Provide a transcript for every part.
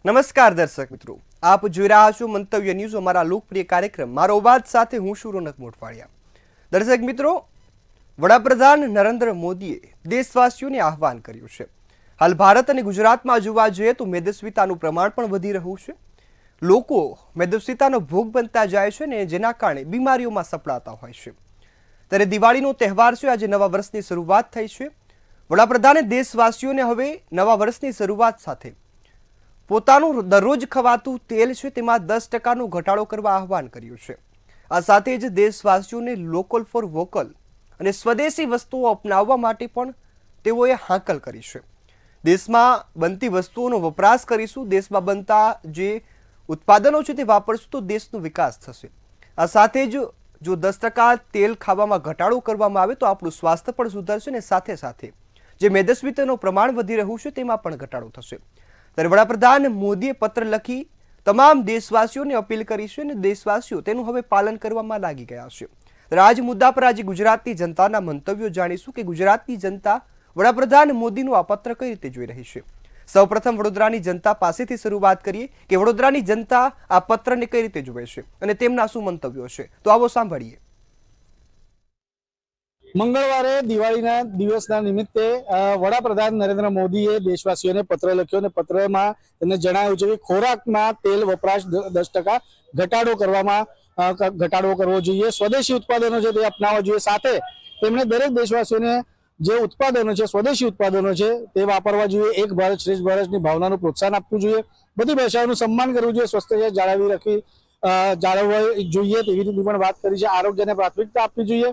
નમસ્કાર દર્શક મિત્રો, આપ જોઈ રહ્યા છો મંતવ્ય ન્યૂઝ, અમારા લોકપ્રિય કાર્યક્રમ મારો અવાજ સાથે હું છું રોનક મોટવાડિયા। દર્શક મિત્રો, વડાપ્રધાન નરેન્દ્ર મોદીએ દેશવાસીઓને આહવાન કર્યું છે। હાલ ભારત અને ગુજરાતમાં જોવા જઈએ તો મેદસ્વીતાનું પ્રમાણ પણ વધી રહ્યું છે। લોકો મેદસ્વીતાનો ભોગ બનતા જાય છે ને જેના કારણે બીમારીઓમાં સપડાતા હોય છે। ત્યારે દિવાળીનો તહેવાર છે, આજે નવા વર્ષની શરૂઆત થઈ છે। વડાપ્રધાને દેશવાસીઓને હવે નવા વર્ષની શરૂઆત સાથે પોતાનું દરરોજ ખવાતું તેલ છે તેમાં 10% ઘટાડો કરવા આહવાન કર્યું છે। આ સાથે જ દેશવાસીઓને લોકલ ફોર વોકલ અને સ્વદેશી વસ્તુઓ અપનાવવા માટે પણ તેઓએ હાકલ કરી છે। દેશમાં બનતી વસ્તુઓનો વપરાશ કરીશું, દેશમાં બનતા જે ઉત્પાદનો છે તે વાપરશું તો દેશનો વિકાસ થશે। આ સાથે જ જો 10% તેલ ખાવામાં ઘટાડો કરવામાં આવે તો આપણું સ્વાસ્થ્ય પણ સુધરશે અને સાથે સાથે જે મેદસ્વીતાનું પ્રમાણ વધી રહ્યું છે તેમાં પણ ઘટાડો થશે। ત્યારે વડાપ્રધાન મોદીએ પત્ર લખી તમામ દેશવાસીઓને અપીલ કરી છે અને દેશવાસીઓ તેનું હવે પાલન કરવામાં લાગી ગયા છે। ત્યારે આજ મુદ્દા પર આજે ગુજરાતની જનતાના મંતવ્યો જાણીશું કે ગુજરાતની જનતા વડાપ્રધાન મોદીનું આ પત્ર કઈ રીતે જોઈ રહી છે। સૌપ્રથમ વડોદરાની જનતા પાસેથી શરૂઆત કરીએ કે વડોદરાની જનતા આ પત્રને કઈ રીતે જુએ છે અને તેમના શું મંતવ્યો છે, તો આવો સાંભળીએ। મંગળવારે દિવાળીના દિવસના નિમિત્તે વડાપ્રધાન નરેન્દ્ર મોદીએ દેશવાસીઓને પત્ર લખ્યો અને પત્રમાં તેમને જણાવ્યું છે કે ખોરાકમાં તેલ વપરાશ 10% ઘટાડો કરવો જોઈએ, સ્વદેશી ઉત્પાદનો છે તે અપનાવવા જોઈએ। સાથે તેમણે દરેક દેશવાસીઓને જે ઉત્પાદનો છે, સ્વદેશી ઉત્પાદનો છે તે વાપરવા જોઈએ। એક ભારત શ્રેષ્ઠ ભારતની ભાવનાનું પ્રોત્સાહન આપવું જોઈએ, બધી ભાષાઓનું સન્માન કરવું જોઈએ, સ્વસ્થતા જાળવવા જોઈએ તેવી રીતે પણ વાત કરી છે। આરોગ્યને પ્રાથમિકતા આપવી જોઈએ,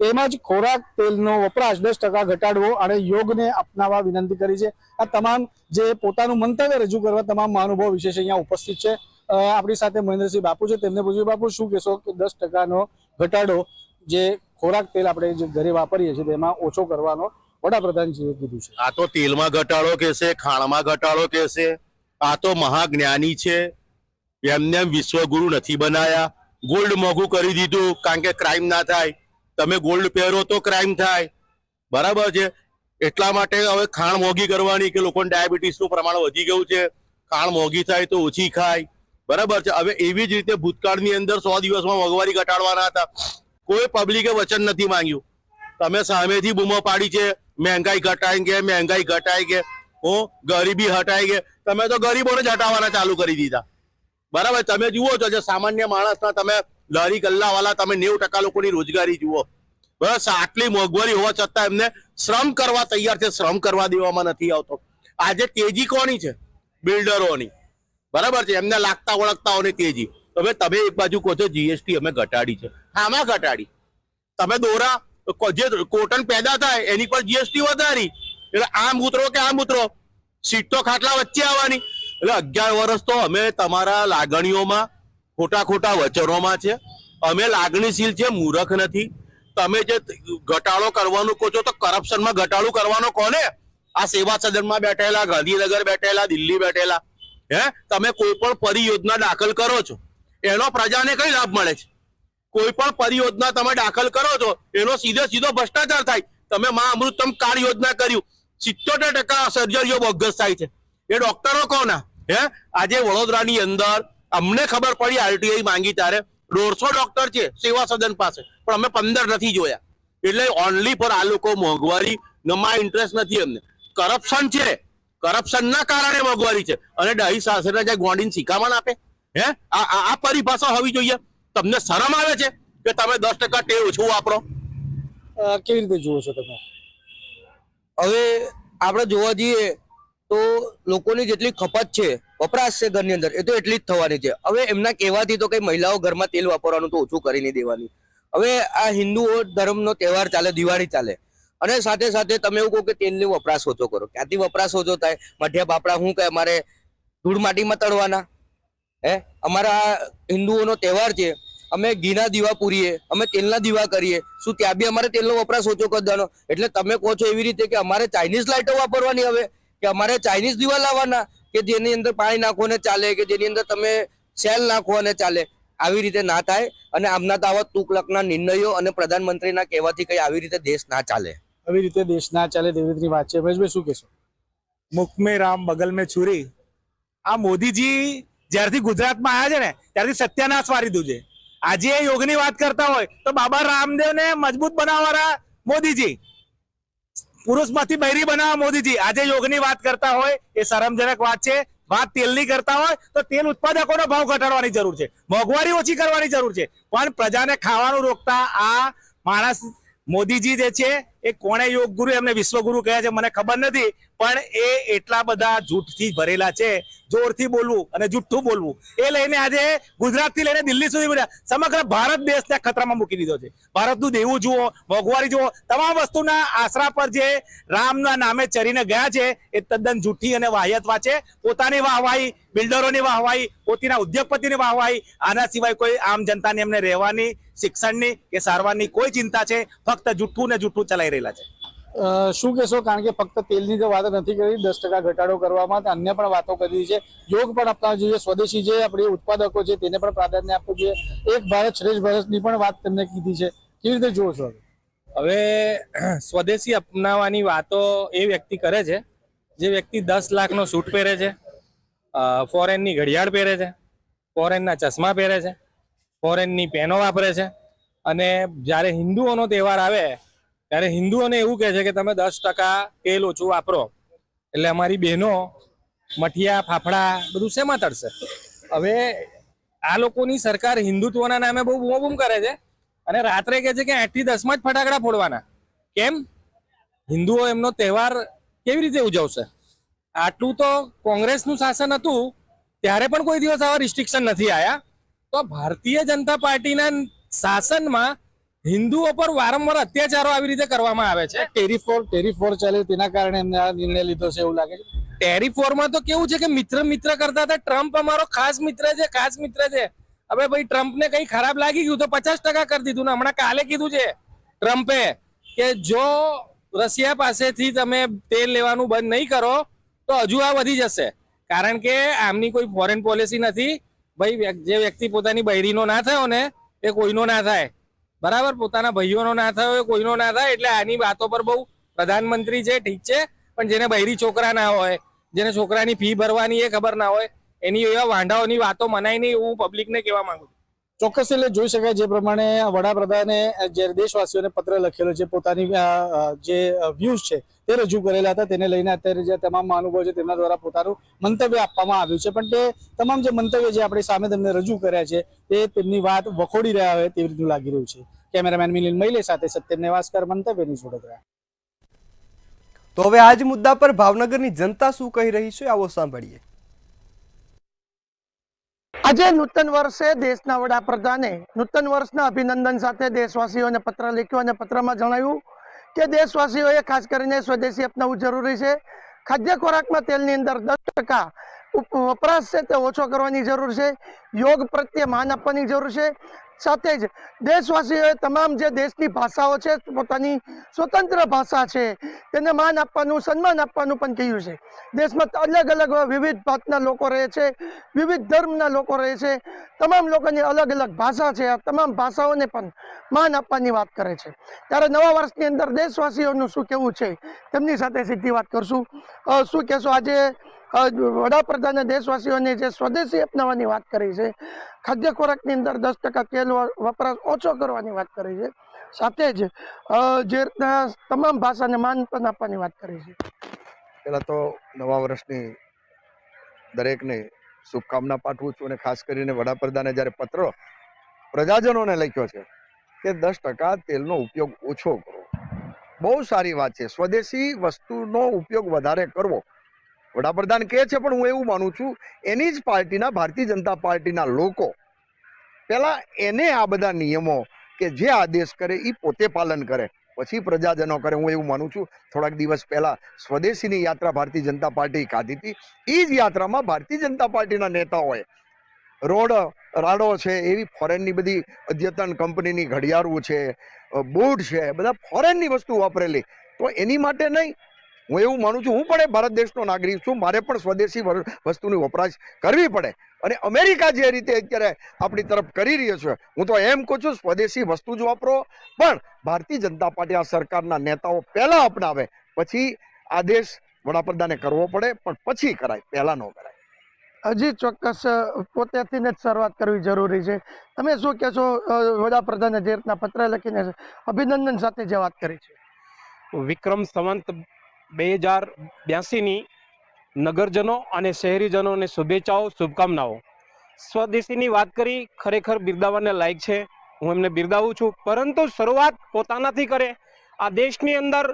તેમજ ખોરાક તેલનો વપરાશ 10% ઘટાડવો અને યોગને અપનાવવા વિનંતી કરી છે। આ તમામ જે પોતાનું મંતવ્ય રજૂ કરવા તમામ મહાનુભાવો વિશેષ અહીંયા ઉપસ્થિત છે। આપણી સાથે મહેન્દ્રસિંહ બાપુ છે, તેમને પૂછ્યું, બાપુ શું કહેશો કે 10% ઘટાડો જે ખોરાક તેલ આપણે જે ઘરે વાપરીએ છીએ તેમાં ઓછો કરવાનો વડાપ્રધાનજીએ કીધું છે। આ તો તેલમાં ઘટાડો કહેશે, ખાણમાં ઘટાડો કહેશે। આ તો મહાજ્ઞાની છે, એમને વિશ્વગુરુ નથી બનાયા। ગોલ્ડ મોંઘું કરી દીધું કારણ કે ક્રાઇમ ના થાય, તમે ગોલ્ડ પહેરો તો ક્રાઇમ થાય, બરાબર છે। એટલા માટે હવે ખાણ મોંઘી કરવાની કે લોકોને ડાયાબિટીસનું પ્રમાણ વધી ગયું છે, ખાણ મોંઘી થાય તો ઓછી ખાય, બરાબર છે। હવે એવી જ રીતે ભૂતકાળની અંદર 100 દિવસમાં મોંઘવારી ઘટાડવાના હતા, કોઈ પબ્લિકે વચન નથી માંગ્યું, તમે સામેથી બૂમો પાડી છે મહેંગાઈ ઘટાएंगे, મહેંગાઈ ઘટાएंगे, ગરીબી હટાएंगे। તમે તો ગરીબોને જ હટાવવાના ચાલુ કરી દીધા, બરાબર। તમે જુઓ છો જે સામાન્ય માણસના, તમે લારી ગલ્લાવાળા, તમે 90% લોકોની રોજગારી જુઓ, બસ આટલી મોંઘવારી હોવા છતાં એમને શ્રમ કરવા તૈયાર છે, શ્રમ કરવા દેવામાં નથી આવતો। આજે તેજી કોની છે? બિલ્ડરોની, બરાબર છે, એમને લાગતા ઓળખતાઓની તેજી। હવે તમે એક બાજુ કહો છો જીએસટી અમે ઘટાડી છે, આમાં ઘટાડી, તમે દોરા જે કોટન પેદા થાય એની પર જીએસટી વધારી, એટલે આમ ઉતરો કે આમ ઉતરો, સીટ તો ખાટલા વચ્ચે આવવાની। એટલે 11 વર્ષ તો અમે તમારા લાગણીઓમાં ખોટા વચનોમાં છે, અમે લાગણીશીલ છે, મૂર્ખ નથી। તમે જે ઘટાડો કરવાનું કહો છો તો કરપ્શનમાં ઘટાડો કરવાનો કોને? આ સેવા સદનમાં બેઠેલા, ગાંધીનગર બેઠેલા, દિલ્હી બેઠેલા, તમે કોઈ પણ પરિયોજના દાખલ કરો છો એનો પ્રજાને કઈ લાભ મળે છે? કોઈ પણ પરિયોજના તમે દાખલ કરો છો એનો સીધો ભ્રષ્ટાચાર થાય। તમે મા અમૃતમ કાર્ડ યોજના કર્યું, 77% સર્જરીઓ બોગસ થાય છે, એ ડોક્ટરો કોના? આજે વડોદરાની અંદર અમને ખબર પડી, આરટીઆઈ માંગી ત્યારે 150 ડોક્ટર છે સેવા સદન પાસે, પણ અમે 15 નથી જોયા। એટલે ઓનલી ફોર આ લોકો મોંઘવારી માં ઇન્ટરેસ્ટ નથી, એમને કરપ્શન છે, કરપ્શનના કારણે મોંઘવારી છે। અને ડાહી સાસરે જે ગોંડીને શિખામણ આપે, આ પરિભાષા હોવી જોઈએ। તમને શરમ આવે છે કે તમે 10% તેલ ઓછું વાપરો? કેવી રીતે જુઓ છો તમે? હવે આપણે જોવા જઈએ તો લોકોની જેટલી ખપત છે, વપરાશ છે ઘરની અંદર, એ તો એટલી જ થવાની છે। હવે એમના કહેવાથી તો કઈ મહિલાઓ ઘરમાં તેલ વાપરવાનું તો ઓછું કરી નહીં દેવાની। હવે આ હિન્દુઓ ધર્મનો તહેવાર ચાલે, દિવાળી ચાલે, અને સાથે સાથે તમે એવું કહો કે તેલનો વપરાશ ઓછો કરો, ક્યાંથી વપરાશ ઓછો થાય? મઠિયા બાપડા શું કે અમારે ધૂળ માટીમાં તળવાના? અમારા હિન્દુઓનો તહેવાર છે, અમે ઘીના દીવા પૂરીએ, અમે તેલના દીવા કરીએ, શું ત્યાં બી અમારે તેલનો વપરાશ ઓછો કરી દેવાનો? એટલે તમે કહો છો એવી રીતે કે અમારે ચાઇનીઝ લાઇટો વાપરવાની, હવે કે અમારે ચાઇનીઝ દીવા લાવવાના કે જેની અંદર પાણી નાખવાને ચાલે, કે જેની અંદર તમે સેલ નાખવાને ચાલે? આવી રીતે ના થાય, અને આમના તો આવા તુકલકના નિર્ણયો અને પ્રધાનમંત્રીના કહેવાથી કઈ આવી રીતે દેશ ના ચાલે। આવી રીતે દેશ ના ચાલે તેવી રીતની વાત છે। મહેશભાઈ શું કહેશો? मुख में राम बगल में छुरी, આ મોદીજી જ્યારથી ગુજરાતમાં આવ્યા છે ને ત્યારથી સત્યાનાશ વાળી દીધું છે. આજે યોગની વાત કરતા હોય તો બાબા રામદેવને મજબૂત બનાવવાના મોદીજી, પુરુષમાંથી બૈરી બનાવવા મોદીજી. આજે યોગની વાત કરતા હોય એ શરમજનક વાત છે. વાત તેલની કરતા હોય તો તેલ ઉત્પાદકોનો ભાવ ઘટાડવાની જરૂર છે, મોંઘવારી ઓછી કરવાની જરૂર છે, પણ પ્રજાને ખાવાનું રોકતા આ માણસ મોદીજી જે છે એ કોણે યોગ ગુરુ એમને વિશ્વગુરુ કહે છે મને ખબર નથી, પણ એ એટલા બધા જૂઠથી ભરેલા છે. જોરથી બોલવું અને જૂઠું બોલવું એ લઈને આજે ગુજરાતથી લઈને દિલ્હી સુધી બધા સમગ્ર ભારત દેશને ખતરામાં મૂકી દીધો છે. ભારતનું દેવું જુઓ, મોંઘવારી જુઓ, તમામ વસ્તુના આશરા પર જે રામના નામે ચરીને ગયા છે એ તદ્દન જૂઠી અને વાહિયાત વાત છે. પોતાની વાહવાહી, બિલ્ડરોની વાહવાહી, પોતાના ઉદ્યોગપતિની વાહવાહી, આના સિવાય કોઈ આમ જનતાને એમને રહેવાની, શિક્ષણની કે સારવારની કોઈ ચિંતા છે. ફક્ત જૂઠું ને જૂઠું ચલાવી રહેલા છે. શું કહેશો? કારણ કે ફક્ત તેલની તો વાત નથી કરી, 10% ઘટાડો કરવામાં અન્ય પણ વાતો કરી છે. યોગ પણ અપનાવવો જોઈએ, સ્વદેશી જે આપણી ઉત્પાદકો છે તેને પણ પ્રાધાન્ય આપવું જોઈએ. એક ભારત શ્રેષ્ઠ ભારતની પણ વાત તેમને કીધી છે. કેવી રીતે જુઓ છો? હવે સ્વદેશી અપનાવવાની વાતો એ વ્યક્તિ કરે છે જે વ્યક્તિ 10 લાખનો સૂટ પહેરે છે, ફોરેનની ઘડિયાળ પહેરે છે, ફોરેનના ચશ્મા પહેરે છે, ફોરેનની પેનો વાપરે છે, અને જ્યારે હિન્દુઓનો તહેવાર આવે ત્યારે હિન્દુઓને એવું કહે છે કે તમે 10% તેલ ઓછું વાપરો એટલે અમારી બહેનો મઠિયા ફાફડા બધું શેમાં તળશે? હવે આ લોકોની સરકાર હિન્દુત્વના નામે બહુ બૂમ કરે છે અને રાત્રે કહે છે કે 8 થી 10 માં જ ફટાકડા ફોડવાના. કેમ? હિન્દુઓ એમનો તહેવાર કેવી રીતે ઉજવશે? આટલું તો કોંગ્રેસનું શાસન હતું ત્યારે પણ કોઈ દિવસ આવા રિસ્ટ્રિક્શન નથી આવ્યા. તો ભારતીય જનતા પાર્ટીના શાસનમાં હિન્દુઓ પર વારંવાર અત્યાચારો આવી રીતે કરવામાં આવે છે. ટેરિફ વોર ચાલે તેના કારણે એમને આ નિર્ણય લીધો છે એવું લાગે છે. ટેરિફ વોરમાં તો કેવું છે કે મિત્ર કરતા હતા. ટ્રમ્પ અમારો ખાસ મિત્ર છે, ખાસ મિત્ર છે. હવે ભાઈ ટ્રમ્પને કઈ ખરાબ લાગી ગયું તો 50% કરી દીધું ને હમણાં કાલે કીધું છે ટ્રમ્પે કે જો રશિયા પાસેથી તમે તેલ લેવાનું બંધ નહીં કરો તો હજુ આ વધી જશે. કારણ કે આમની કોઈ ફોરેન પોલિસી નથી. ભાઈ જે વ્યક્તિ પોતાની બૈરીનો ના થયો ને એ કોઈનો ના થાય, બરાબર? પોતાના ભાઈઓનો ના થયો એ કોઈનો ના થાય. એટલે આની વાતો પર બહુ પ્રધાનમંત્રી છે ઠીક છે, પણ જેને બૈરી છોકરા ના હોય, જેને છોકરાની ફી ભરવાની એ ખબર ના હોય, એની એવા વાંઢાઓની વાતો મનાય નહીં એવું પબ્લિકને કહેવા માંગુ છું. ચોક્કસ એટલે જોઈ શકાય જે પ્રમાણે વડાપ્રધાને જે દેશવાસીઓને પત્ર લખેલો છે, પોતાની જે વ્યૂઝ છે તે રજૂ કરેલા હતા, તેને લઈને અત્યારે જે તમામ મહાનુભાવો છે તેમના દ્વારા પોતાનું મંતવ્ય આપવામાં આવ્યું છે. પણ તે તમામ જે મંતવ્ય જે આપણી સામે તેમને રજૂ કર્યા છે તે તેમની વાત વખોડી રહ્યા હોય તેવી રીતનું લાગી રહ્યું છે. કેમેરામેન મિલિંદ મૈલે સાથે સત્યમ નેવાસકર, મંતવ્ય ન્યૂઝ વડોદરા. તો હવે આ જ મુદ્દા પર ભાવનગરની જનતા શું કહી રહી છે આવો સાંભળીએ. આજે નૂતન વર્ષે દેશના વડાપ્રધાને નૂતન વર્ષના અભિનંદન સાથે દેશવાસીઓને પત્ર લખ્યો અને પત્રમાં જણાવ્યું કે દેશવાસીઓએ ખાસ કરીને સ્વદેશી અપનાવવું જરૂરી છે. ખાદ્ય ખોરાકમાં તેલની અંદર 10% વપરાશ છે તે ઓછો કરવાની જરૂર છે. યોગ પ્રત્યે માન આપવાની જરૂર છે. સાથે જ દેશવાસીઓએ તમામ જે દેશની ભાષાઓ છે, પોતાની સ્વતંત્ર ભાષા છે તેને માન આપવાનું, સન્માન આપવાનું પણ કહ્યું છે. દેશમાં અલગ અલગ વિવિધ ભાતના લોકો રહે છે, વિવિધ ધર્મના લોકો રહે છે, તમામ લોકોની અલગ અલગ ભાષા છે. આ તમામ ભાષાઓને પણ માન આપવાની વાત કરે છે. ત્યારે નવા વર્ષની અંદર દેશવાસીઓનું શું કહેવું છે તેમની સાથે સીધી વાત કરશું. શું કહેશો? આજે વડાપ્રધાને દેશવાસીઓને જે સ્વદેશી અપનાવવાની વાત કરી છે, ખાદ્ય ખોરાકની અંદર 10% તેલ વપરાશ ઓછો કરવાની વાત કરી છે, સાથે જ જે રીતના તમામ ભાષાને માન પણ આપવાની વાત કરી છે. પહેલાં તો નવા વર્ષની દરેકને શુભકામના પાઠવું છું. અને ખાસ કરીને વડાપ્રધાને જ્યારે પત્ર પ્રજાજનોને લખ્યો છે કે 10% તેલનો ઉપયોગ ઓછો કરો, બહુ સારી વાત છે. સ્વદેશી વસ્તુનો ઉપયોગ વધારે કરવો વડાપ્રધાન કહે છે, પણ હું એવું માનું છું એની જ પાર્ટીના, ભારતીય જનતા પાર્ટીના લોકો પહેલાં એને આ બધા નિયમો કે જે આદેશ કરે એ પોતે પાલન કરે, પછી પ્રજાજનો કરે. હું એવું માનું છું. થોડાક દિવસ પહેલા સ્વદેશીની યાત્રા ભારતીય જનતા પાર્ટી કાઢી હતી. એ જ યાત્રામાં ભારતીય જનતા પાર્ટીના નેતાઓએ રાડો છે એવી ફોરેનની બધી અદ્યતન કંપનીની ઘડિયાળો છે, બૂટ છે, બધા ફોરેનની વસ્તુ વાપરેલી. તો એની માટે નહીં, હું એવું માનું છું, હું પણ ભારત દેશનો નાગરિક છું, મારે પણ સ્વદેશી વસ્તુની વપરાશ કરવી પડે. અને અમેરિકા જે રીતે અત્યારે આપણી તરફ કરી રહ્યો છે, હું તો એમ કહું છું સ્વદેશી વસ્તુ જ વાપરો. પણ ભારતીય જનતા પાર્ટી આ સરકારના નેતાઓ પહેલા અપનાવે, પછી આદેશ વડાપ્રધાને કરવો પડે, પણ પછી કરાય, પહેલા ન કરાય. હજી ચોક્કસ પોતેથી જ શરૂઆત કરવી જરૂરી છે. તમે શું કહેશો? વડાપ્રધાને જે રીતના પત્ર લખીને અભિનંદન સાથે જે વાત કરી છે, વિક્રમ સંવંત 2082ની નગરજનો અને શહેરીજનોને શુભેચ્છાઓ, શુભકામનાઓ. સ્વદેશીની વાત કરી, ખરેખર બિરદાવવાને લાયક છે. હું એમને બિરદાવું છું, પરંતુ શરૂઆત પોતાનાથી કરે. આ દેશની અંદર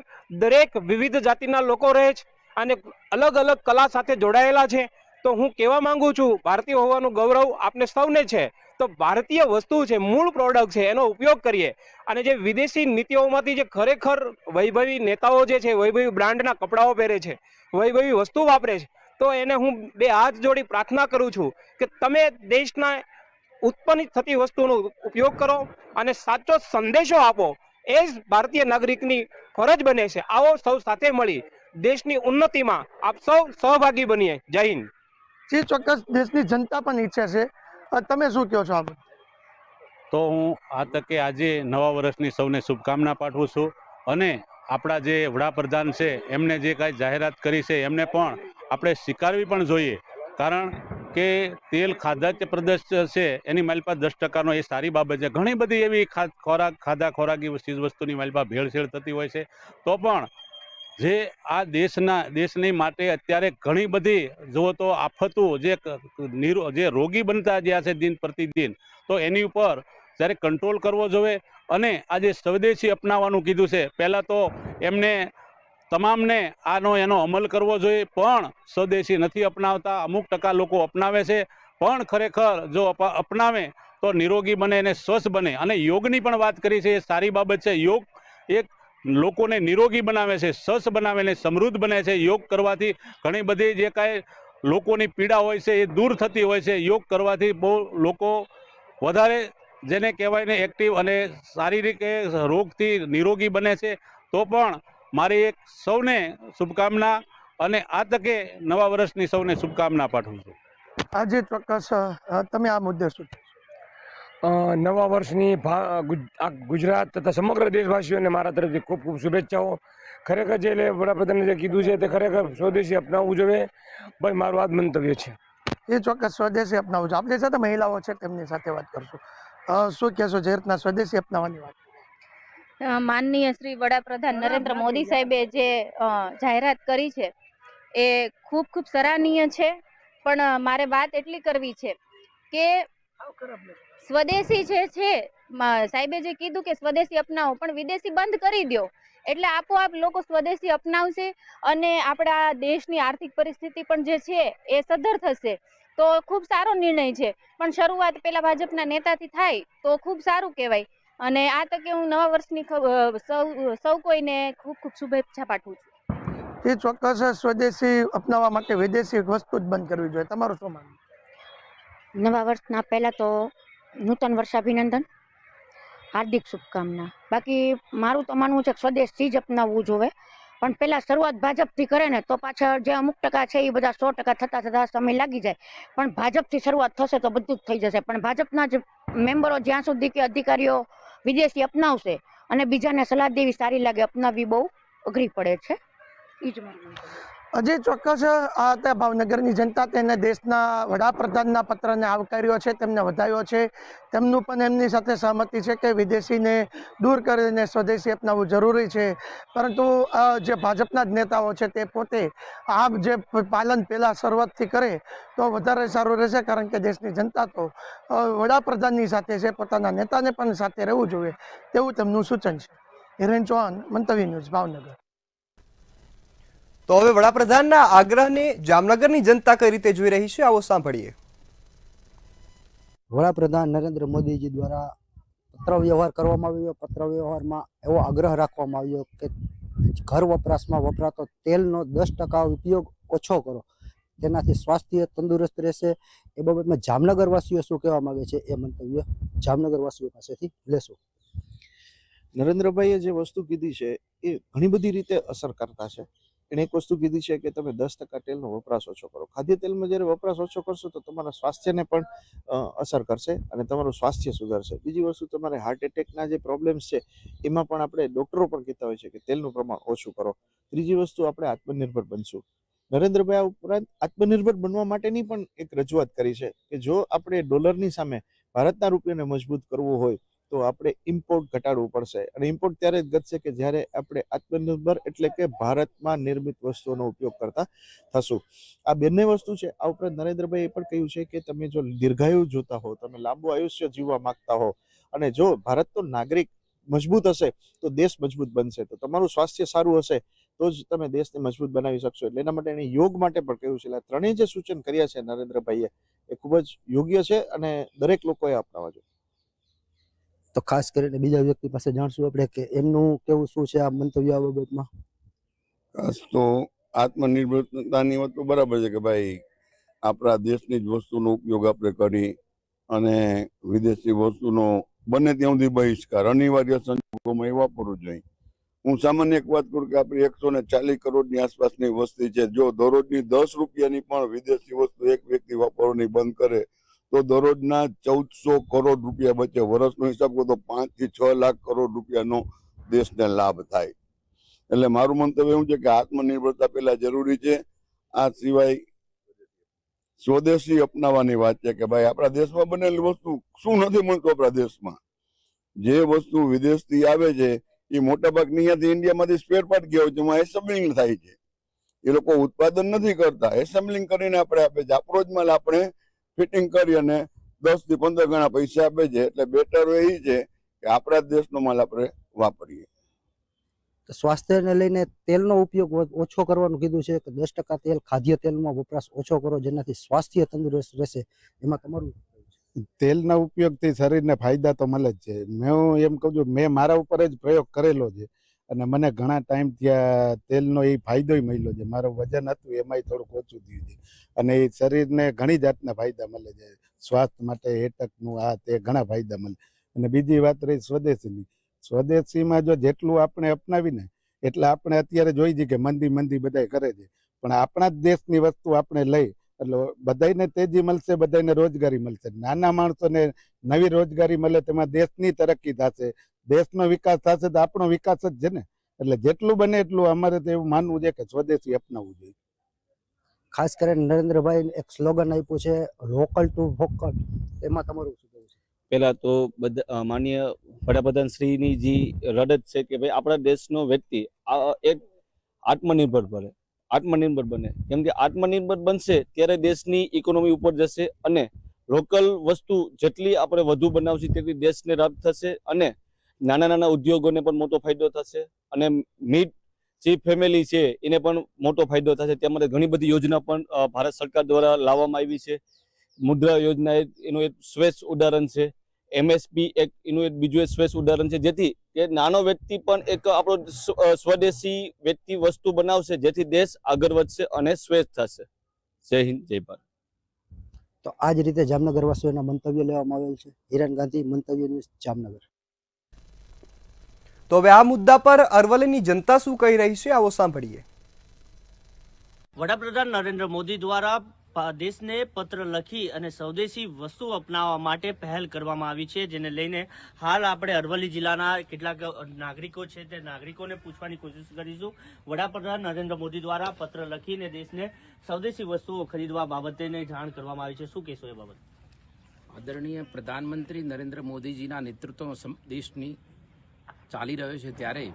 દરેક વિવિધ જાતિના લોકો રહે છે અને અલગ અલગ કલા સાથે જોડાયેલા છે. તો હું કહેવા માંગુ છું, ભારતીય હોવાનું ગૌરવ આપને સૌને છે. તો ભારતીય વસ્તુ છે, મૂળ પ્રોડક્ટ છે, એનો ઉપયોગ કરીએ. અને જે વિદેશી નીતિઓમાંથી જે ખરેખર વૈભવી નેતાઓ જે છે, વૈભવી બ્રાન્ડના કપડાઓ પહેરે છે, વૈભવી વસ્તુ વાપરે છે, તો એને હું બે હાથ જોડી પ્રાર્થના કરું છું કે તમે દેશના ઉત્પન્ન થતી વસ્તુનો ઉપયોગ કરો અને સાચો સંદેશો આપો. એ જ ભારતીય નાગરિકની ફરજ બને છે. આવો સૌ સાથે મળી દેશની ઉન્નતિમાં આપ સૌ સહભાગી બનીએ. જય હિન્દ. જે ચોક્કસ દેશની જનતા પણ ઈચ્છે છે. તમે શું કહો છો આ બાબતે? તો હું આ તકે આજે નવા વર્ષની સૌને શુભકામના પાઠવું છું અને આપણા જે વડાપ્રધાન છે એમને જે કાંઈ જાહેરાત કરી છે એમને પણ આપણે સ્વીકારવી પણ જોઈએ. કારણ કે તેલ ખાદ્ય પદાર્થ છે એની માલિપા 10%નો એ સારી બાબત છે. ઘણી બધી એવી ખોરાકી ચીજ વસ્તુની માલિપા ભેળસેળ થતી હોય છે. તો પણ જે આ દેશની માટે અત્યારે ઘણી બધી જુઓ તો આફતો જે રોગી બનતા જ્યાં છે દિન પ્રતિદિન, તો એની ઉપર જ્યારે કંટ્રોલ કરવો જોઈએ. અને આજે સ્વદેશી અપનાવવાનું કીધું છે, પહેલાં તો એમને તમામને એનો અમલ કરવો જોઈએ, પણ સ્વદેશી નથી અપનાવતા. અમુક ટકા લોકો અપનાવે છે, પણ ખરેખર જો અપનાવે તો નિરોગી બને અને સ્વસ્થ બને. અને યોગની પણ વાત કરી છે, એ સારી બાબત છે. યોગ એક લોકોને નિરોગી બનાવે છે, સ્વસ્થ બનાવે ને સમૃદ્ધ બને છે. યોગ કરવાથી ઘણી બધી જે કાંઈ લોકોની પીડા હોય છે એ દૂર થતી હોય છે. યોગ કરવાથી બહુ લોકો વધારે જેને કહેવાય ને એક્ટિવ અને શારીરિક રોગથી નિરોગી બને છે. તો પણ મારી એક સૌને શુભકામના અને આ તકે નવા વર્ષની સૌને શુભકામના પાઠવું છું. આજે ચોક્કસ તમે આ મુદ્દે શું કહેશો? નવા વર્ષની ગુજરાત તથા સમગ્ર દેશવાસીઓને મારા તરફથી ખૂબ ખૂબ શુભેચ્છાઓ. ખરેખર જે વડાપ્રધાને જે કીધું છે તે ખરેખર સ્વદેશી અપનાવવું જોઈએ. ભાઈ, મારું આ જ મંતવ્ય છે. એ ચોક્કસ સ્વદેશી અપનાવવું છે. આપણી સાથે મહિલાઓ છે, તેમની સાથે વાત કરશું. શું કહેશો જે રીતના સ્વદેશી અપનાવવાની વાત? માનનીય શ્રી વડાપ્રધાન નરેન્દ્ર મોદી સાહેબે જે જાહેરાત કરી છે એ ખૂબ ખૂબ સરાહનીય છે. પણ મારે વાત એટલી કરવી છે કે સ્વદેશી જે છે, સાહેબે જે કીધું કે સ્વદેશી અપનાવો, પણ વિદેશી બંધ કરી દો એટલે આપોઆપ લોકો સ્વદેશી અપનાવશે અને આપણા દેશની આર્થિક પરિસ્થિતિ પણ જે છે એ સદ્ધર થશે. તો ખૂબ સારો નિર્ણય છે, પણ શરૂઆત પેલા ભાજપના નેતાથી થાય તો ખૂબ સારું કહેવાય. અને આ તકે હું નવા વર્ષની સૌ કોઈને ખૂબ ખૂબ શુભેચ્છા પાઠવું છું. એ ચોક્કસ સ્વદેશી અપનાવવા માટે વિદેશી વસ્તુ જ બંધ કરવી જોઈએ. તમારું શું માનવું? નવા વર્ષના પહેલા તો નૂતન વર્ષ અભિનંદન, હાર્દિક શુભકામના. બાકી મારું તો માનવું છે કે સ્વદેશથી જ અપનાવવું જોઈએ. પણ પહેલાં શરૂઆત ભાજપથી કરે ને તો પાછળ જે અમુક ટકા છે એ બધા 100% થતાં સમય લાગી જાય. પણ ભાજપથી શરૂઆત થશે તો બધું જ થઈ જશે. પણ ભાજપના જ મેમ્બરો જ્યાં સુધી કે અધિકારીઓ વિદેશી અપનાવશે અને બીજાને સલાહ દેવી સારી લાગે, અપનાવવી બહુ અઘરી પડે છે. એ જ મારું. હજી ચોક્કસ આ ભાવનગરની જનતા તેને દેશના વડાપ્રધાનના પત્રને આવકાર્યો છે, તેમને વધાવ્યો છે. તેમનું પણ એમની સાથે સહમતિ છે કે વિદેશીને દૂર કરીને સ્વદેશી અપનાવવું જરૂરી છે. પરંતુ જે ભાજપના જ નેતાઓ છે તે પોતે આ જે પાલન પહેલાં શરૂઆતથી કરે તો વધારે સારું રહેશે. કારણ કે દેશની જનતા તો વડાપ્રધાનની સાથે છે, પોતાના નેતાને પણ સાથે રહેવું જોઈએ તેવું તેમનું સૂચન છે. હિરેન ચૌહાણ, મંતવ્ય ન્યૂઝ, ભાવનગર. તો હવે વડાપ્રધાનના આગ્રહને જામનગરની જનતા કઈ રીતે જોઈ રહી છે, આવો સાંભળીએ. વડાપ્રધાન નરેન્દ્ર મોદીજી દ્વારા પત્ર વ્યવહાર કરવામાં આવ્યો. પત્ર વ્યવહારમાં એવો આગ્રહ રાખવામાં આવ્યો કે ઘર વપરાશમાં વપરાતો તેલનો 10% ઉપયોગ ઓછો કરો, તેનાથી સ્વાસ્થ્ય તંદુરસ્ત રહેશે. એ બાબતમાં જામનગરવાસીઓ શું કહેવા માંગે છે એ મંતવ્ય જામનગરવાસીઓ પાસેથી લેશું. નરેન્દ્રભાઈએ જે વસ્તુ કીધી છે એ ઘણી બધી રીતે અસર કરતા છે. એણે એક વસ્તુ કીધી છે કે તમે 10% તેલનો વપરાશ ઓછો કરો. ખાદ્ય તેલમાં જ્યારે વપરાશ ઓછો કરશો તો તમારા સ્વાસ્થ્યને પણ અસર કરશે અને તમારું સ્વાસ્થ્ય સુધરશે. બીજી વસ્તુ, તમારે હાર્ટ એટેકના જે પ્રોબ્લેમ્સ છે એમાં પણ આપણે ડૉક્ટરો પણ કહેતા હોય છે કે તેલનું પ્રમાણ ઓછું કરો. ત્રીજી વસ્તુ, આપણે આત્મનિર્ભર બનશું. નરેન્દ્રભાઈ આ ઉપરાંત આત્મનિર્ભર બનવા માટેની પણ એક રજૂઆત કરી છે કે જો આપણે ડોલરની સામે ભારતના રૂપિયાને મજબૂત કરવું હોય તો આપણે ઇમ્પોર્ટ ઘટાડવું પડશે, અને ઇમ્પોર્ટ ત્યારે જ ઘટશે કે જ્યારે આપણે આત્મનિર્ભર એટલે કે ભારતમાં નિર્મિત વસ્તુઓનો ઉપયોગ કરતા થશું. આ બંને વસ્તુ છે. આ ઉપરાંત નરેન્દ્રભાઈએ પણ કહ્યું છે કે તમે જો દીર્ઘાયુ જોતા હો, તમે લાંબુ આયુષ્ય જીવવા માંગતા હો, અને જો ભારતનો નાગરિક મજબૂત હશે તો દેશ મજબૂત બનશે, તો તમારું સ્વાસ્થ્ય સારું હશે તો જ તમે દેશને મજબૂત બનાવી શકશો. એટલે એના માટે એને યોગ માટે પણ કહ્યું છે. એટલે ત્રણેય જે સૂચન કર્યા છે નરેન્દ્રભાઈએ એ ખૂબ જ યોગ્ય છે અને દરેક લોકોએ અપનાવવા જોઈએ. તો ખાસ કરીને બીજા વ્યક્તિ પાસે જાણશું આપણે કે એમનું કેવું શું છે આ મંતવ્ય આ બાબતમાં. ખાસ તો આત્મનિર્ભરતાની વાત તો બરાબર છે કે ભાઈ આપણા દેશની જ વસ્તુનો ઉપયોગ આપણે કરી અને વિદેશી વસ્તુનો બને ત્યાં સુધી બહિષ્કાર અનિવાર્ય સંજોગોમાં એ વાપરવું જોઈએ. હું સામાન્ય એક વાત કરું કે આપણી 140 કરોડની આસપાસની વસ્તી છે. જો દરરોજની 10 રૂપિયાની પણ વિદેશી વસ્તુ એક વ્યક્તિ વાપરવાની બંધ કરે તો દરરોજના 1400 કરોડ રૂપિયા બચે. વર્ષનો હિસાબ કરો તો 5 થી 6 લાખ કરોડ રૂપિયાનો દેશને લાભ થાય. એટલે મારું મંતવ્ય એવું છે કે આત્મનિર્ભરતા પહેલા જરૂરી છે. આ સિવાય સ્વદેશી અપનાવવાની વાત છે કે ભાઈ આપણા દેશમાં બનેલી વસ્તુ શું નથી મળતું. આપણા દેશમાં જે વસ્તુ વિદેશથી આવે છે એ મોટાભાગની અહીંયાથી ઇન્ડિયામાંથી સ્પેર પાર્ટ ગયા હોય છે, એમાં એસેમ્બલિંગ થાય છે. એ લોકો ઉત્પાદન નથી કરતા, એસેમ્બલિંગ કરીને આપણે આપે છે. આપણો જ માલ આપણે ફિટિંગ કરી અને 10 થી 15 ગણા પૈસા આપે છે. એટલે બેટર એ છે કે આપણા દેશનો માલ આપણે વાપરીએ. સ્વાસ્થ્યને લઈને તેલનો ઉપયોગ ઓછો કરવાનું કીધું છે કે 10% તેલ ખાદ્ય તેલમાં વપરાશ ઓછો કરો જેનાથી સ્વાસ્થ્ય તંદુરસ્ત રહેશે. એમાં તમારું તેલના ઉપયોગથી શરીરને ફાયદા તો મળે જ છે. હું એમ કહું છું, મેં મારા ઉપર જ પ્રયોગ કરેલો છે અને મને ઘણા ટાઈમ ત્યાં તેલનો એ ફાયદો મળ્યો છે. મારું વજન હતું એમાંય થોડુંક ઓછું થયું છે અને એ શરીરને ઘણી જાતના ફાયદા મળે છે. સ્વાસ્થ્ય માટે એટકનું આ તે ઘણા ફાયદા મળે. અને બીજી વાત રહી સ્વદેશીની. સ્વદેશીમાં જો જેટલું આપણે અપનાવીને એટલે આપણે અત્યારે જોઈ છે કે મંદી બધાય કરે છે, પણ આપણા જ દેશની વસ્તુ આપણે લઈ એટલે બધાને તેજી મળશે, બધાને રોજગારી મળશે. નાના માણસોને નવી રોજગારી મળે, તેમાં દેશની તરક્કી થશે, દેશનો વિકાસ થશે તો આપણો વિકાસ જ છે ને. એટલે જેટલું બને એટલું અમારે તો એવું માનવું છે કે સ્વદેશી અપનાવવું જોઈએ. ખાસ કરીને નરેન્દ્રભાઈ એક સ્લોગન આપ્યું છે લોકલ ટુ વોકલ. એમાં તમારું શું કહેવું છે? પહેલા તો માનનીય વડાપ્રધાન શ્રીની જે રડત છે કે ભાઈ આપણા દેશનો વ્યક્તિ એક આત્મનિર્ભર બને. કેમ કે આત્મનિર્ભર બનશે ત્યારે દેશની ઇકોનોમી ઉપર જશે અને લોકલ વસ્તુ જેટલી આપણે વધુ બનાવશું તેટલી દેશને લાભ થશે અને નાના ઉદ્યોગોને પણ મોટો ફાયદો થશે અને મિડ જે ફેમિલી છે એને પણ મોટો ફાયદો થશે. તેમાં ઘણી બધી યોજના પણ ભારત સરકાર દ્વારા લાવવામાં આવી છે. મુદ્રા યોજના એનું એક શ્રેષ્ઠ ઉદાહરણ છે. MSP એનું એક બીજું એક શ્રેષ્ઠ ઉદાહરણ છે. જેથી કે નાનો વ્યક્તિ પણ એક આપણો સ્વદેશી વ્યક્તિ વસ્તુ બનાવશે જેથી દેશ આગળ વધશે અને શ્રેષ્ઠ થશે. જય હિન્દ, જય ભારત. તો આ જ રીતે જામનગર વાસીઓના મંતવ્ય લેવામાં આવેલ છે. હિરેન ગાંધી, મંતવ્ય ન્યૂઝ, જામનગર. તો હવે આ મુદ્દા પર અરવલ્લીની જનતા શું કહી રહી છે આવો સાંભળીએ. વડાપ્રધાન નરેન્દ્ર મોદી દ્વારા દેશને પત્ર લખી અને સ્વદેશી વસ્તુ અપનાવવા માટે પહેલ કરવામાં આવી છે, જેને લઈને હાલ આપણે અરવલ્લી જિલ્લાના કેટલાક નાગરિકો છે તે નાગરિકોને પૂછવાની કોશિશ કરીશું. વડાપ્રધાન નરેન્દ્ર મોદી દ્વારા પત્ર લખીને દેશને સ્વદેશી વસ્તુઓ ખરીદવા બાબતેને જાણ કરવામાં આવી છે. શું કહેશો એ બાબત? આદરણીય પ્રધાનમંત્રી નરેન્દ્ર મોદીજીના નેતૃત્વમાં દેશની ચાલી રહ્યો છે ત્યારે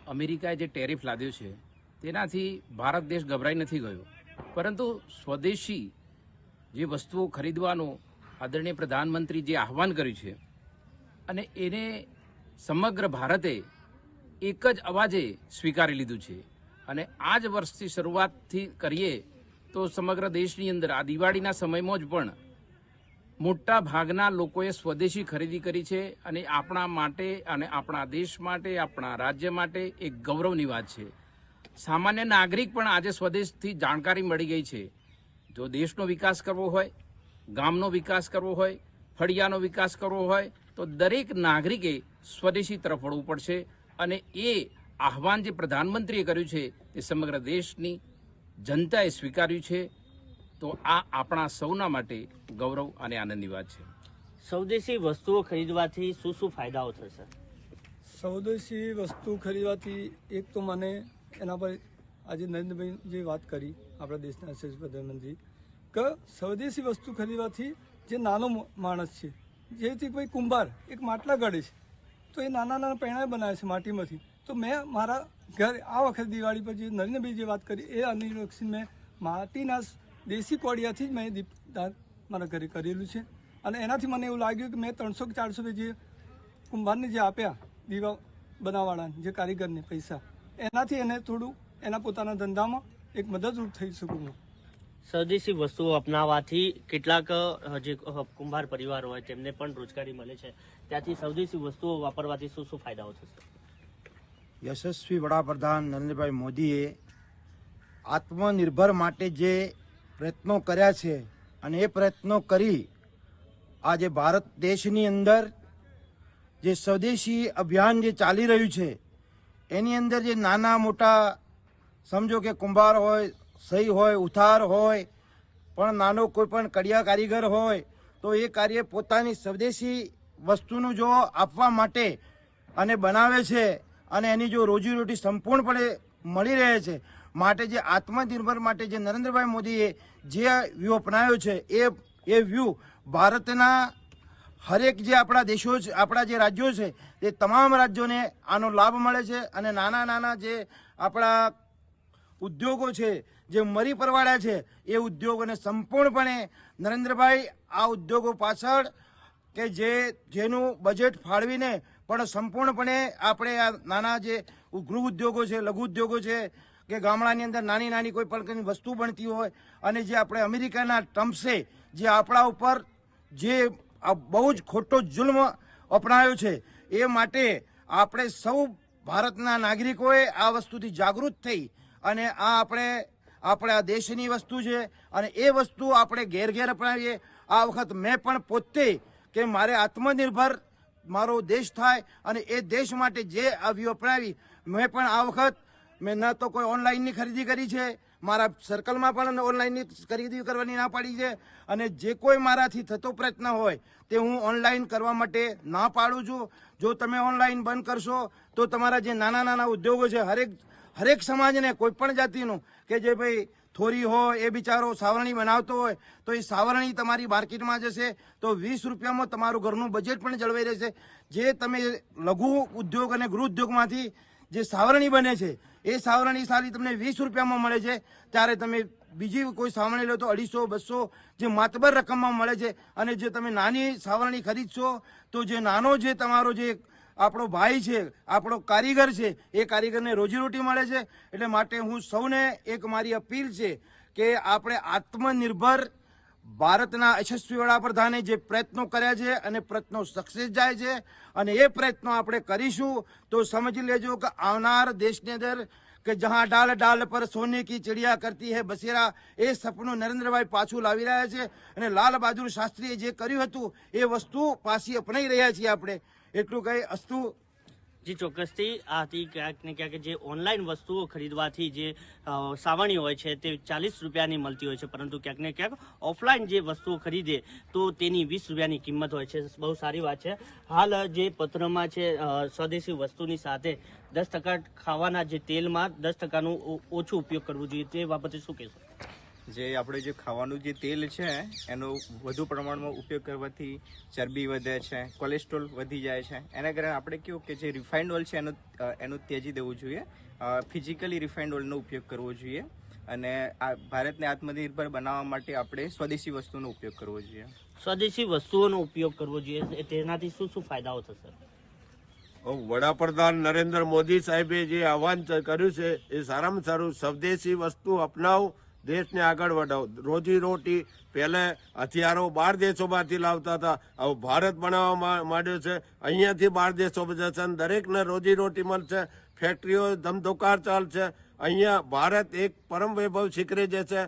અમેરિકાએ જે ટેરિફ લાદ્યો છે તેનાથી ભારત દેશ ગભરાઈ નથી ગયો, પરંતુ સ્વદેશી જે વસ્તુઓ ખરીદવાનું આદરણીય પ્રધાનમંત્રી જે આહવાન કર્યું છે અને એને સમગ્ર ભારતે એક જ અવાજે સ્વીકારી લીધું છે. અને આ જ વર્ષથી શરૂઆતથી કરીએ તો સમગ્ર દેશની અંદર આ દિવાળીના સમયમાં જ પણ મોટા ભાગના લોકોએ સ્વદેશી ખરીદી કરી છે અને આપણા માટે અને આપણા દેશ માટે, આપણા રાજ્ય માટે એક ગૌરવની વાત છે. સામાન્ય નાગરિક પણ આજે સ્વદેશથી જાણકારી મળી ગઈ છે. જો દેશનો વિકાસ કરવો હોય, ગામનો વિકાસ કરવો હોય, ફળિયાનો વિકાસ કરવો હોય તો દરેક નાગરિકે સ્વદેશી તરફ વળવું પડશે અને એ આહવાન જે પ્રધાનમંત્રીએ કર્યું છે તે સમગ્ર દેશની જનતાએ સ્વીકાર્યું છે. તો આ આપણા સૌના માટે ગૌરવ અને આનંદની વાત છે. સ્વદેશી વસ્તુઓ ખરીદવાથી શું શું ફાયદાઓ થશે? સ્વદેશી વસ્તુ ખરીદવાથી એક તો મને એના પર આજે નરેન્દ્રભાઈ જે વાત કરી આપણા દેશના યશસ્વી પ્રધાનમંત્રી કે સ્વદેશી વસ્તુ ખરીદવાથી જે નાનો માણસ છે, જેથી કોઈ કુંભાર એક માટલા ગાળે છે તો એ નાના નાના પૈણા બનાવે છે માટીમાંથી. તો મેં મારા ઘર આ વખત દિવાળી પર જે નરેન્દ્રભાઈ જે વાત કરી એ અનુલક્ષીને મેં માટીના દેશી કોડિયાથી જ મેં દીપદાન મારા ઘરે કરેલું છે. અને એનાથી મને એવું લાગ્યું કે મેં 300 કે 400 જે કુંભારને જે આપ્યા દીવા બનાવવાળાને જે કારીગરને પૈસા, એનાથી એને થોડું એના પોતાના ધંધામાં એક મદદરૂપ થઈ શકું હું. સ્વદેશી વસ્તુઓ અપનાવવાથી કેટલાક જે કુંભાર પરિવાર હોય તેમને પણ રોજગારી મળે છે. ત્યાંથી સ્વદેશી વસ્તુઓ વાપરવાથી શું શું ફાયદાઓ થશે? યશસ્વી વડાપ્રધાન નરેન્દ્રભાઈ મોદીએ આત્મનિર્ભર માટે જે પ્રયત્નો કર્યા છે અને એ પ્રયત્નો કરી આજે ભારત દેશની અંદર જે સ્વદેશી અભિયાન જે ચાલી રહ્યું છે એની અંદર જે નાના મોટા સમજો કે કુંભાર હોય, સહી હોય, ઉથાર હોય, પણ નાનો કોઈ પણ કડિયા કારીગર હોય તો એ કાર્ય પોતાની સ્વદેશી વસ્તુનું જો આપવા માટે અને બનાવે છે અને એની જો રોજીરોટી સંપૂર્ણપણે મળી રહે છે માટે જે આત્મનિર્ભર માટે જે નરેન્દ્રભાઈ મોદીએ જે વ્યૂહ અપનાવ્યો છે એ વ્યૂહ ભારતના હરેક જે આપણા દેશો છે, આપણા જે રાજ્યો છે તે તમામ રાજ્યોને આનો લાભ મળે છે. અને નાના નાના જે આપણા ઉદ્યોગો છે, જે મરી પરવાડ્યા છે, એ ઉદ્યોગોને સંપૂર્ણપણે નરેન્દ્રભાઈ આ ઉદ્યોગો પાછળ કે જેનું બજેટ ફાળવીને પણ સંપૂર્ણપણે આપણે આ નાના જે ગૃહ ઉદ્યોગો છે, લઘુ ઉદ્યોગો છે કે ગામડાની અંદર નાની નાની કોઈ પણ વસ્તુ બનતી હોય અને જે આપણે અમેરિકાના ટ્રમ્પ્સે જે આપણા ઉપર જે બહુ જ ખોટો જુલ્મ અપનાવ્યો છે એ માટે આપણે સૌ ભારતના નાગરિકોએ આ વસ્તુથી જાગૃત થઈ અને આ આપણા દેશની વસ્તુ છે અને એ વસ્તુ આપણે ઘેર ઘેર અપનાવીએ. આ વખત મેં પણ પોતે કે મારે આત્મનિર્ભર મારો દેશ થાય અને એ દેશ માટે જે આ વ્યૂહ અપનાવી મેં પણ આ વખત મેં ન તો કોઈ ઓનલાઈનની ખરીદી કરી છે, મારા સર્કલમાં પણ ઓનલાઈનની ખરીદી કરવાની ના પાડી છે અને જે કોઈ મારાથી થતો પ્રયત્ન હોય તે હું ઓનલાઈન કરવા માટે ના પાડું છું. જો તમે ઓનલાઈન બંધ કરશો તો તમારા જે નાના નાના ઉદ્યોગો છે હરેક સમાજને કોઈ પણ જાતિનું કે જે ભાઈ થોરી હોય એ બિચારો સાવરણી બનાવતો હોય તો એ સાવરણી તમારી માર્કેટમાં જશે તો 20 રૂપિયામાં તમારું ઘરનું બજેટ પણ જળવાઈ રહેશે. જે તમે લઘુ ઉદ્યોગ અને ગૃહ ઉદ્યોગમાંથી જે સાવરણી બને છે એ સાવરણી સાલી તમને 20 રૂપિયામાં મળે છે, ત્યારે તમે બીજી કોઈ સાવરણી લો તો 250-200 જે માતબર રકમમાં મળે છે. અને જે તમે નાની સાવરણી ખરીદશો તો જે નાનો જે તમારો જે આપણો ભાઈ છે, આપણો કારીગર છે, એ કારીગરને રોજીરોટી મળે છે. એટલે માટે હું સૌને એક મારી અપીલ છે કે આપણે આત્મનિર્ભર ભારતના યશસ્વી વડાપ્રધાને જે પ્રયત્નો કર્યા છે અને પ્રયત્નો સક્સેસ જાય છે અને એ પ્રયત્નો આપણે કરીશું તો સમજી લેજો કે આવનાર દેશની અંદર કે જહાં ડાલ ડાલ પર સોને કી ચિડિયા કરતી હૈ બસેરા એ સપનું નરેન્દ્રભાઈ પાછું લાવી રહ્યા છે અને લાલ બહાદુર શાસ્ત્રીએ જે કર્યું હતું એ વસ્તુ પાછી અપનાવી રહ્યા છીએ આપણે. એટલું કહી અસ્તુ. જી ચોક્કસથી આ હતી ક્યાંક ને ક્યાંક જે ઓનલાઈન વસ્તુઓ ખરીદવાથી જે સાવરણી હોય છે તે 40 રૂપિયાની મળતી હોય છે, પરંતુ ક્યાંક ને ક્યાંક ઓફલાઈન જે વસ્તુઓ ખરીદે તો તેની 20 રૂપિયાની કિંમત હોય છે. બહુ સારી વાત છે. હાલ જે પત્રમાં છે સ્વદેશી વસ્તુની સાથે 10% ખાવાના જે તેલમાં 10%નું ઓછું ઉપયોગ કરવું જોઈએ, તે બાબતે શું કહેશો? જે આપણે જે ખાવાનું જે તેલ છે એનો વધુ પ્રમાણમાં ઉપયોગ કરવાથી ચરબી વધે છે, કોલેસ્ટ્રોલ વધી જાય છે. એના કારણે આપણે કેવું કે જે રિફાઇન્ડ ઓઇલ છે એનું ત્યજી દેવું જોઈએ, ફિઝિકલી રિફાઇન્ડ ઓઇલનો ઉપયોગ કરવો જોઈએ અને આ ભારતને આત્મનિર્ભર બનાવવા માટે આપણે સ્વદેશી વસ્તુનો ઉપયોગ કરવો જોઈએ. સ્વદેશી વસ્તુઓનો ઉપયોગ કરવો જોઈએ, તેનાથી શું શું ફાયદાઓ થશે? વડાપ્રધાન નરેન્દ્ર મોદી સાહેબે જે આહવાન કર્યું છે એ સારામાં સારું સ્વદેશી વસ્તુ અપનાવો, દેશને આગળ વધાવો. રોજી રોટી પહેલે હથિયારો બહાર દેશોમાંથી લાવતા હતા, હવે ભારત બનાવવા માંડ્યો છે, અહીંયાથી બહાર દેશો જશે, દરેકને રોજી રોટી મળશે, ફેક્ટરીઓ ધમધોકાર ચાલશે. અહીંયા ભારત એક પરમ વૈભવ શીખરે જશે.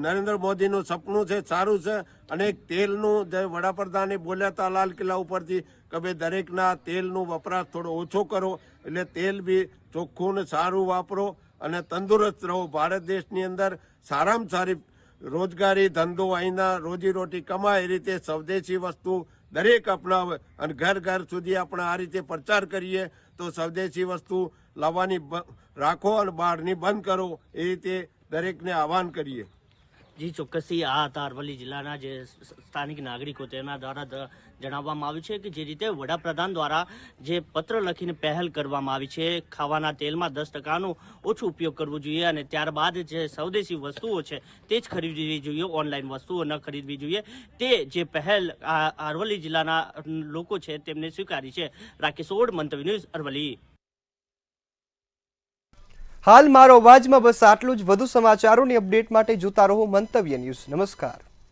નરેન્દ્ર મોદીનું સપનું છે, સારું છે. અને તેલનું જે વડાપ્રધાને બોલ્યા હતા લાલ કિલ્લા ઉપરથી કે ભાઈ દરેકના તેલનું વપરાશ થોડો ઓછો કરો, એટલે તેલ બી ચોખ્ખું ને સારું વાપરો અને તંદુરસ્ત રહો. ભારત દેશની અંદર સારામાં સારી રોજગારી ધંધો અહીંના રોજીરોટી કમાય એ રીતે સ્વદેશી વસ્તુ દરેક અપનાવે અને ઘર ઘર સુધી આપણે આ રીતે પ્રચાર કરીએ તો સ્વદેશી વસ્તુ લાવવાની રાખો અને બહારની બંધ કરો. એ રીતે દરેકને આહવાન કરીએ. જી ચોક્કસથી આ હતા અરવલ્લી જિલ્લાના જે સ્થાનિક નાગરિકો તેના દ્વારા જણાવવામાં આવ્યું છે કે જે રીતે વડાપ્રધાન દ્વારા જે પત્ર લખીને પહેલ કરવામાં આવી છે, ખાવાના તેલમાં 10%નો ઓછો ઉપયોગ કરવો જોઈએ અને ત્યારબાદ જે સ્વદેશી વસ્તુઓ છે તે જ ખરીદવી જોઈએ, ઓનલાઈન વસ્તુઓ ન ખરીદવી જોઈએ. તે જે પહેલ આ અરવલ્લી જિલ્લાના લોકો છે તેમને સ્વીકારી છે. રાકેશ ઓડ, મંતવ્ય ન્યૂઝ, અરવલ્લી. હાલ મારો અવાજમાં બસ આટલું જ. વધુ સમાચારોની અપડેટ માટે જોતા રહો મંતવ્ય ન્યૂઝ. નમસ્કાર.